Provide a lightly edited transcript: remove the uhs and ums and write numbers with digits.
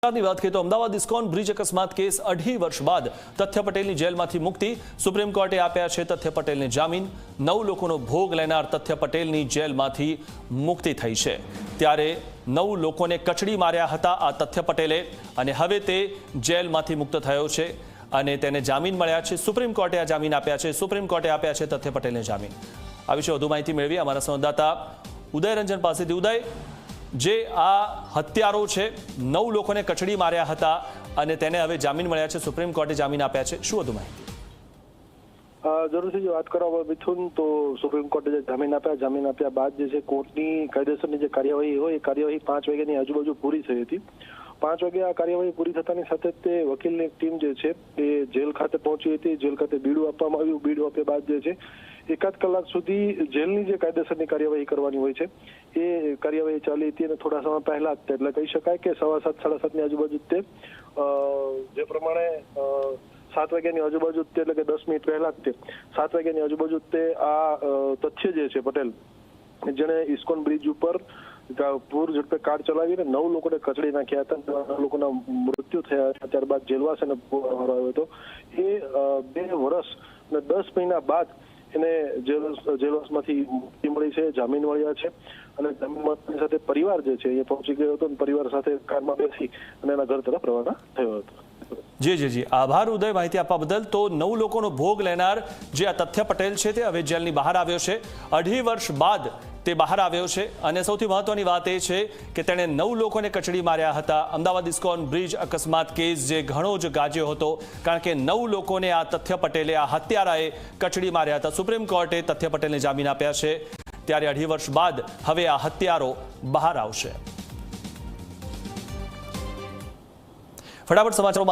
ની વાત કરીએ તો અમદાવાદ ઇસ્કોન બ્રિજ અકસ્માત કેસ 2.5 વર્ષ બાદ તથ્ય પટેલની જેલમાંથી મુક્તિ. સુપ્રીમ કોર્ટે આપ્યા છે તથ્ય પટેલને જામીન. 9 લોકોનો ભોગ લેનાર તથ્ય પટેલની જેલમાંથી મુક્તિ થઈ છે. ત્યારે 9 લોકોને કચડી માર્યા હતા આ તથ્ય પટેલે અને હવે તે જેલમાંથી મુક્ત થયો છે અને તેને જામીન મળ્યા છે. સુપ્રીમ કોર્ટે આ જામીન આપ્યા છે. સુપ્રીમ કોર્ટે આપ્યા છે તથ્ય પટેલને જામીન. આ વિશે વધુ માહિતી મેળવી અમારા સંવાદદાતા ઉદય રંજન પાસેથી. ઉદય, જે આ હત્યારો છે 9 લોકોને કચડી માર્યા હતા અને તેને હવે જામીન મળ્યા છે, સુપ્રીમ કોર્ટે જામીન આપ્યા છે, શું વધુ માહિતી? જરૂરથી જો વાત કરવા મિથુન, તો સુપ્રીમ કોર્ટે જે જામીન આપ્યા બાદ જે છે કોર્ટની કાયદેસરની જે કાર્યવાહી હોય એ કાર્યવાહી 5 વાગ્યાની આજુબાજુ પૂરી થઈ હતી. 5 વાગે આ કાર્યવાહી પૂરી થતાની સાથે તે વકીલની ટીમ જે છે એ જેલ ખાતે પહોંચી હતી. જેલ ખાતે બીડું આપવામાં આવ્યું. બીડું આપ્યા બાદ જે છે 1 કલાક સુધી જેલની જે કાયદેસરની કાર્યવાહી કરવાની હોય છે એ કાર્યવાહી ચાલી હતી અને થોડા સમય પહેલા જ, એટલે કહી શકાય કે 7:15 સાડા 7ની આજુબાજુ તે જે પ્રમાણે 7 વાગ્યાની આજુબાજુ એટલે કે 10 મિનિટ પહેલા જ તે 7 વાગ્યાની આજુબાજુ તે આ તથ્ય જે છે પટેલ, જેને ઇસ્કોન બ્રિજ ઉપર પૂર ઝડપે કાર ચલાવીને 9 લોકોને કચડી નાખ્યા હતા. 9 લોકોના મૃત્યુ થયા હતા. ત્યારબાદ જેલવાસ અને આવ્યો હતો. એ 2 વર્ષ અને 10 મહિના બાદ એને જેલવાસમાંથી મુક્તિ મળી છે, જામીન મળ્યા છે અને જામીન મળવાની સાથે પરિવાર જે છે એ પહોંચી ગયો હતો અને પરિવાર સાથે કારમાં બેસી અને એના ઘર તરફ રવાના થયો હતો. જી, આભાર ઉદય માહિતી આપવા બદલ. તો 9 લોકોનો ભોગ લેનાર જે આ તથ્ય પટેલ છે તે હવે જેલની બહાર આવ્યો છે. 2.5 વર્ષ બાદ તે બહાર આવ્યો છે અને સૌથી મહત્વની વાત એ છે કે તેણે 9 લોકોને કચડી માર્યા હતા. અમદાવાદ ઇસ્કોન બ્રિજ અકસ્માત કેસ જે ઘણો જ ગાજ્યો હતો, કારણ કે 9 લોકોને આ તથ્ય પટેલે, આ હત્યારાએ કચડી માર્યા હતા. સુપ્રીમ કોર્ટે તથ્ય પટેલને જામીન આપ્યા છે. ત્યારે 2.5 વર્ષ બાદ હવે આ હત્યારો બહાર આવશે. ફટાફટ સમાચારોમાં